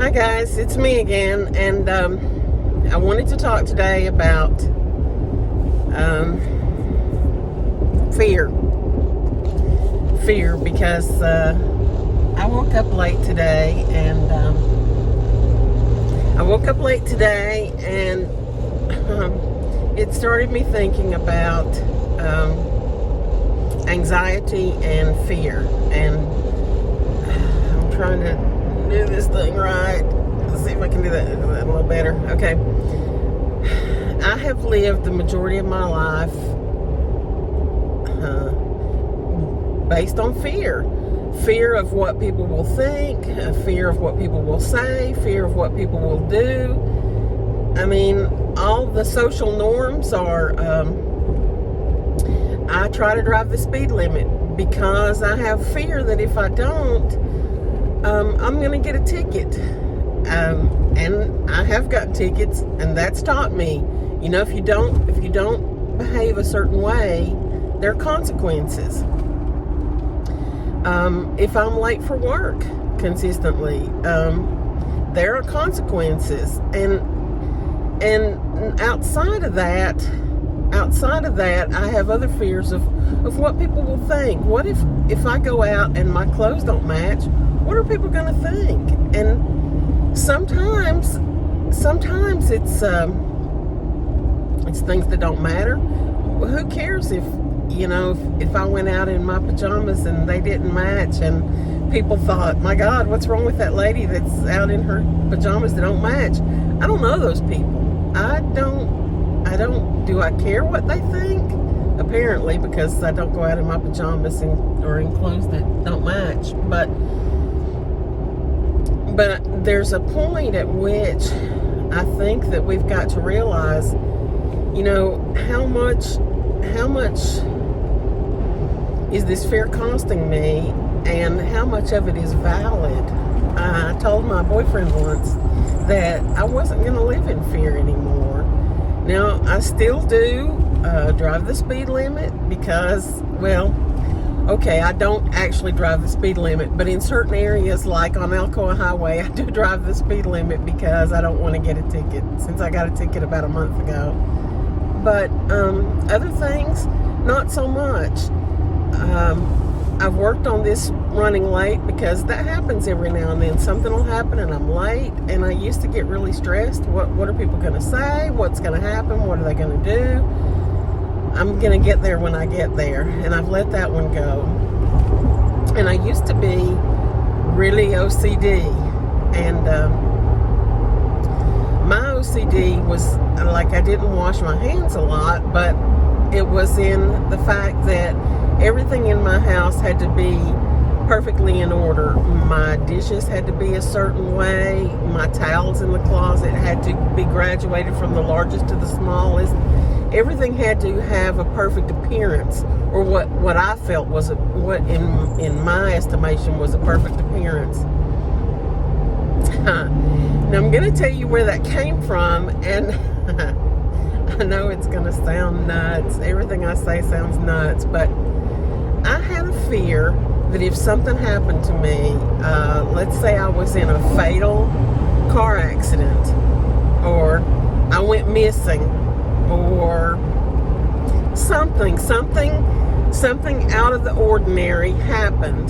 Hi guys, it's me again, and I wanted to talk today about fear. Fear, because I woke up late today, and it started me thinking about anxiety and fear, and I'm trying to do this thing right. Let's see if I can do that a little better. Okay. I have lived the majority of my life based on fear. Fear of what people will think, fear of what people will say, fear of what people will do. I mean, all the social norms are, I try to drive the speed limit because I have fear that if I don't, I'm going to get a ticket. And I have gotten tickets, and that's taught me, you know, if you don't behave a certain way, there are consequences. If I'm late for work consistently, there are consequences. And outside of that, I have other fears of what people will think. What if I go out and my clothes don't match? What are people going to think? And sometimes it's things that don't matter. Who cares if I went out in my pajamas and they didn't match, and people thought, my God, what's wrong with that lady that's out in her pajamas that don't match? I don't know those people. Do I care what they think? Apparently, because I don't go out in my pajamas or in clothes that don't match. But there's a point at which I think that we've got to realize, how much is this fear costing me, and how much of it is valid. I told my boyfriend once that I wasn't going to live in fear anymore. Now, I still do drive the speed limit because, I don't actually drive the speed limit, but in certain areas, like on Alcoa Highway, I do drive the speed limit because I don't want to get a ticket, since I got a ticket about a month ago. But other things, not so much. I've worked on this running late because that happens every now and then. Something will happen and I'm late, and I used to get really stressed. What are people going to say? What's going to happen? What are they going to do? I'm going to get there when I get there, and I've let that one go. And I used to be really OCD, and my OCD was like I didn't wash my hands a lot, but it was in the fact that everything in my house had to be perfectly in order. My dishes had to be a certain way. My towels in the closet had to be graduated from the largest to the smallest. Everything had to have a perfect appearance, or what I felt was what in my estimation was a perfect appearance. Now I'm going to tell you where that came from, and I know it's going to sound nuts. Everything I say sounds nuts, but I had a fear that if something happened to me, let's say I was in a fatal car accident, or I went missing, or something out of the ordinary happened,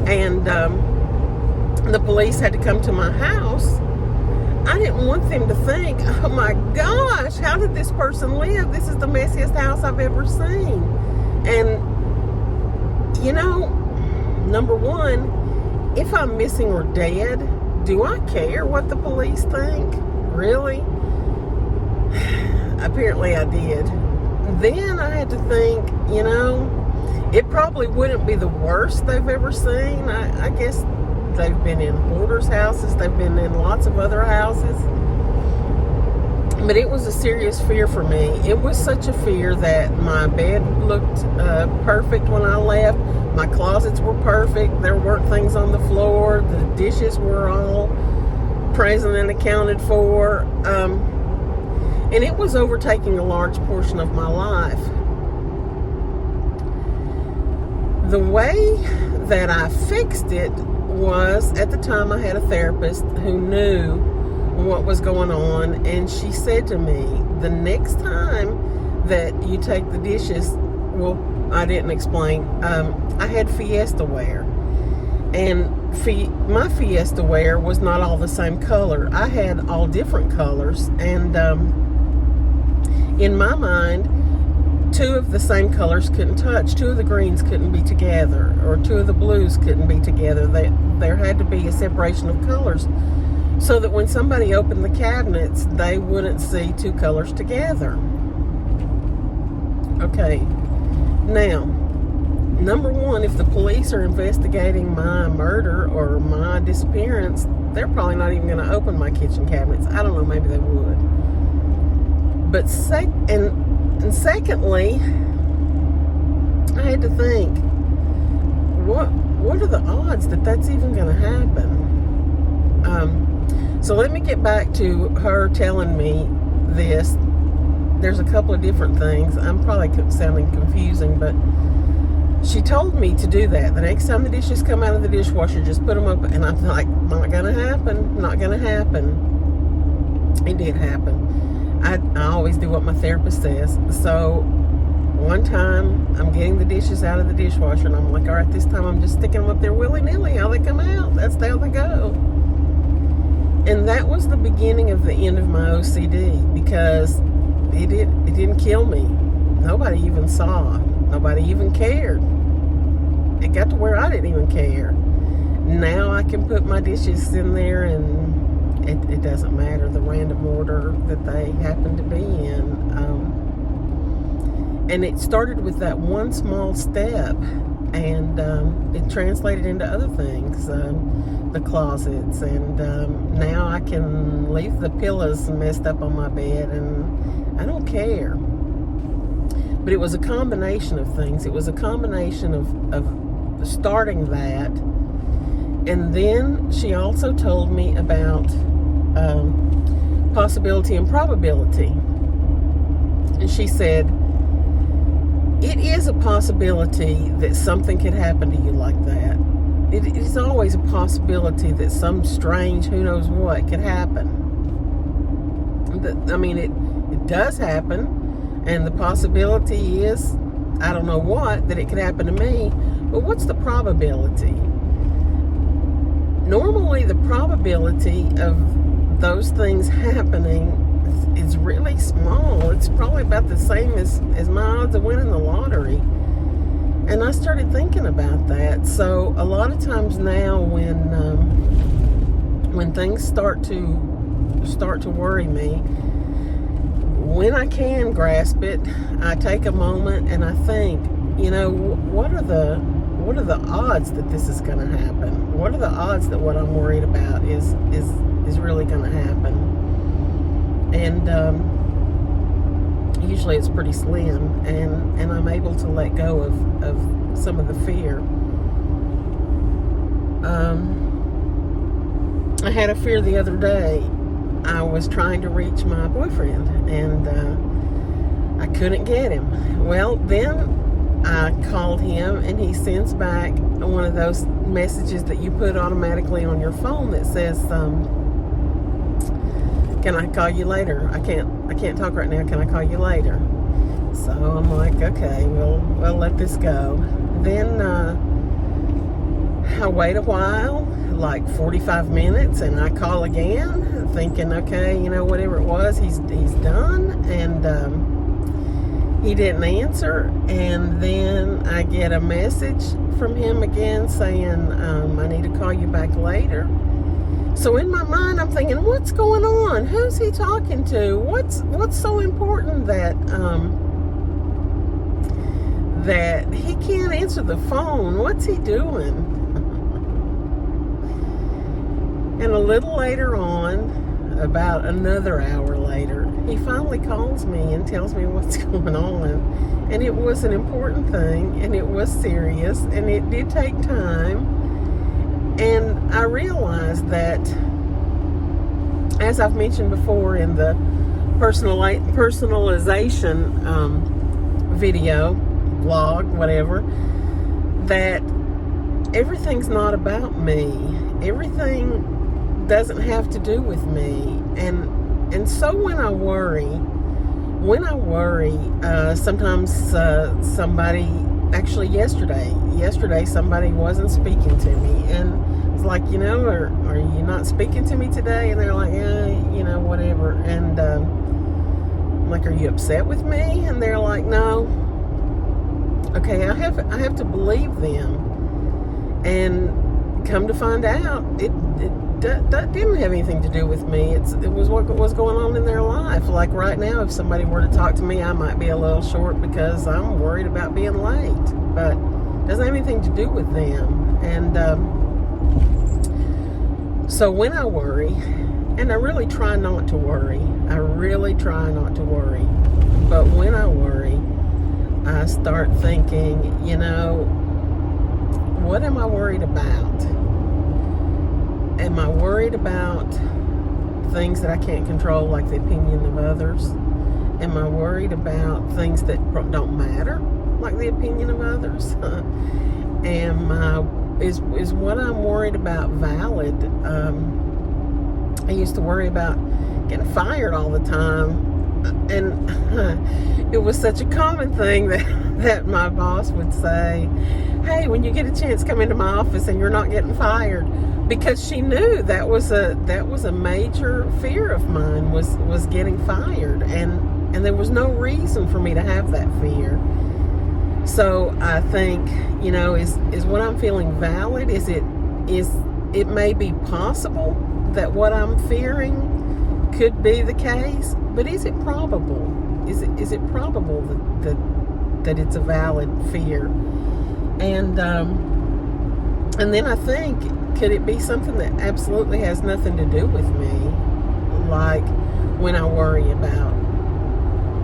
and the police had to come to my house. I didn't want them to think, oh my gosh, how did this person live? This is the messiest house I've ever seen. And number one, if I'm missing or dead, do I care what the police think? Really? Apparently I did. Then I had to think, it probably wouldn't be the worst they've ever seen. I guess they've been in hoarders' houses. They've been in lots of other houses. But it was a serious fear for me. It was such a fear that my bed looked perfect when I left. My closets were perfect. There weren't things on the floor. The dishes were all present and accounted for. And it was overtaking a large portion of my life. The way that I fixed it was, at the time, I had a therapist who knew what was going on, and she said to me, the next time that you take the dishes, well, I didn't explain, I had Fiesta ware, and my Fiesta ware was not all the same color. I had all different colors, and in my mind, two of the same colors couldn't touch. Two of the greens couldn't be together, or two of the blues couldn't be together. There had to be a separation of colors so that when somebody opened the cabinets, they wouldn't see two colors together. Okay, now, number one, if the police are investigating my murder or my disappearance, they're probably not even going to open my kitchen cabinets. I don't know, maybe they would. But secondly, I had to think, what are the odds that that's even going to happen? So let me get back to her telling me this. There's a couple of different things. I'm probably sounding confusing, but she told me to do that. The next time the dishes come out of the dishwasher, just put them up. And I'm like, not going to happen. Not going to happen. It did happen. I always do what my therapist says. So one time I'm getting the dishes out of the dishwasher, and I'm like, all right, this time I'm just sticking them up there willy-nilly. How they come out, that's how they go. And that was the beginning of the end of my OCD, because it didn't kill me. Nobody even saw. Nobody even cared. It got to where I didn't even care. Now I can put my dishes in there, and it doesn't matter the random order that they happen to be in. And it started with that one small step, and it translated into other things, the closets, and now I can leave the pillows messed up on my bed, and I don't care. But it was a combination of things. It was a combination of starting that, and then she also told me about possibility and probability. And she said, it is a possibility that something could happen to you like that. It is always a possibility that some strange, who knows what, could happen. I mean, it does happen, and the possibility is, I don't know what, that it could happen to me, but what's the probability? Normally, the probability of those things happening is really small. It's probably about the same as my odds of winning the lottery. And I started thinking about that. So a lot of times now, when things start to worry me, when I can grasp it, I take a moment and I think, what are the odds that this is going to happen? What are the odds that what I'm worried about is really going to happen? And usually it's pretty slim, and I'm able to let go of some of the fear. I had a fear the other day. I was trying to reach my boyfriend, and I couldn't get him. Well, then I called him, and he sends back one of those messages that you put automatically on your phone that says, can I call you later? I can't talk right now. Can I call you later? So I'm like, okay, we'll let this go. Then I wait a while, like 45 minutes, and I call again, thinking, okay, whatever it was, he's done. And he didn't answer. And then I get a message from him again saying, I need to call you back later. So in my mind, I'm thinking, what's going on? Who's he talking to? What's so important that he can't answer the phone? What's he doing? And a little later on, about another hour later, he finally calls me and tells me what's going on. And it was an important thing, and it was serious, and it did take time. And I realized that, as I've mentioned before in the personalization video, vlog, whatever, that everything's not about me. everything doesn't have to do with me. And so when I worry, sometimes somebody, actually yesterday somebody wasn't speaking to me, and it's like, are you not speaking to me today? And they're like, yeah, whatever. And I'm like, are you upset with me? And they're like, no. Okay, I have to believe them, and come to find out, that didn't have anything to do with me. It was what was going on in their life. Like right now, if somebody were to talk to me, I might be a little short because I'm worried about being late, but it doesn't have anything to do with them. And so when I worry, and I really try not to worry, but when I worry, I start thinking, what am I worried about? Am I worried about things that I can't control, like the opinion of others? Am I worried about things that don't matter, like the opinion of others? Is what I'm worried about valid? I used to worry about getting fired all the time, and it was such a common thing that my boss would say, hey, when you get a chance, come into my office and you're not getting fired. Because she knew that was a major fear of mine, was getting fired, and there was no reason for me to have that fear. So I think, is what I'm feeling valid? Is it may be possible that what I'm fearing could be the case, but is it probable? Is it probable that it's a valid fear? And then I think, could it be something that absolutely has nothing to do with me? Like when I worry about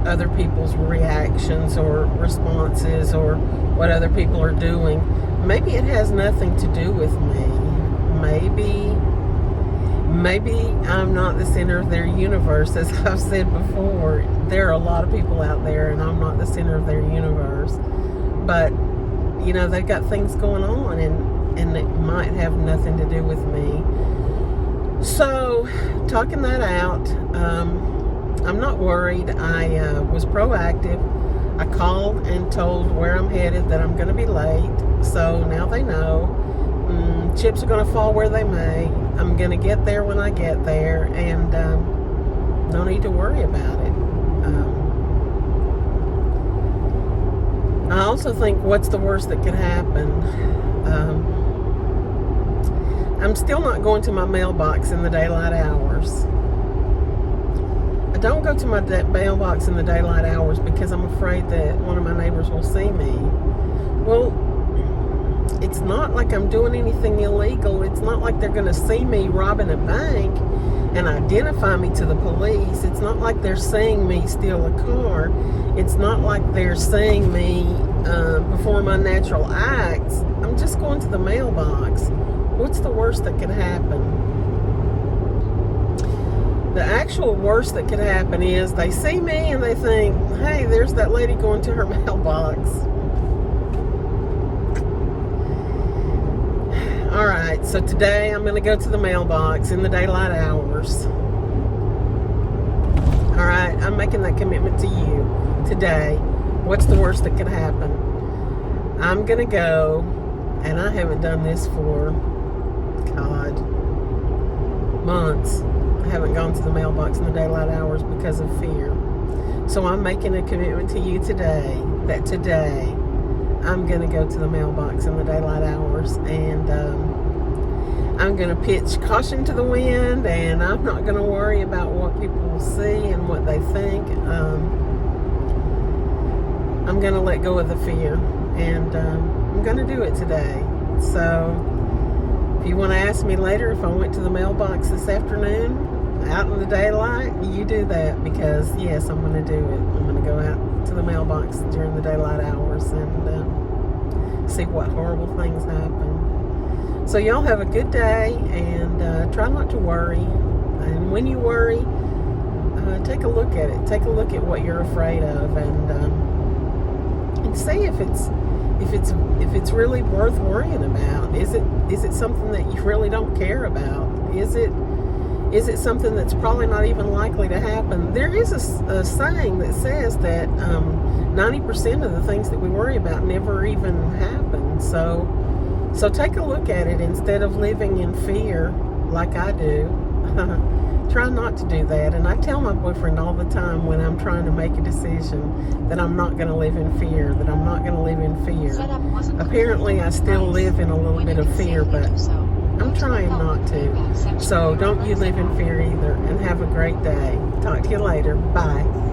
other people's reactions or responses or what other people are doing. Maybe it has nothing to do with me. Maybe I'm not the center of their universe, as I've said before. There are a lot of people out there, and I'm not the center of their universe. But, they've got things going on, and it might have nothing to do with me. So, talking that out, I'm not worried. I was proactive. I called and told where I'm headed that I'm going to be late. So now they know. Chips are going to fall where they may. I'm going to get there when I get there, and no need to worry about it. I also think, what's the worst that could happen? I'm still not going to my mailbox in the daylight hours. I don't go to my mailbox in the daylight hours because I'm afraid that one of my neighbors will see me. Well, it's not like I'm doing anything illegal. It's not like they're going to see me robbing a bank and identify me to the police. It's not like they're seeing me steal a car. It's not like they're seeing me perform unnatural acts. I'm just going to the mailbox. What's the worst that could happen? The actual worst that could happen is they see me and they think, hey, there's that lady going to her mailbox. All right, so today I'm going to go to the mailbox in the daylight hours. All right, I'm making that commitment to you today. What's the worst that could happen? I'm going to go, and I haven't done this for, months. I haven't gone to the mailbox in the daylight hours because of fear. So I'm making a commitment to you today that today I'm going to go to the mailbox in the daylight hours, and I'm going to pitch caution to the wind, and I'm not going to worry about what people will see and what they think. I'm going to let go of the fear, and I'm going to do it today. So if you want to ask me later if I went to the mailbox this afternoon out in the daylight, you do that, because yes, I'm going to do it. I'm going to go out to the mailbox during the daylight hours and see what horrible things happen. So y'all have a good day, and try not to worry. And when you worry, take a look at it. Take a look at what you're afraid of, and see if if it's really worth worrying about. Is it something that you really don't care about? Is it something that's probably not even likely to happen? There is a saying that says that 90% of the things that we worry about never even happen. So take a look at it instead of living in fear like I do. Try not to do that. And I tell my boyfriend all the time when I'm trying to make a decision that I'm not going to live in fear, that I'm not going to live in fear. Apparently, I still live in a little bit of fear, but I'm trying not to. So don't you live in fear either. And have a great day. Talk to you later. Bye.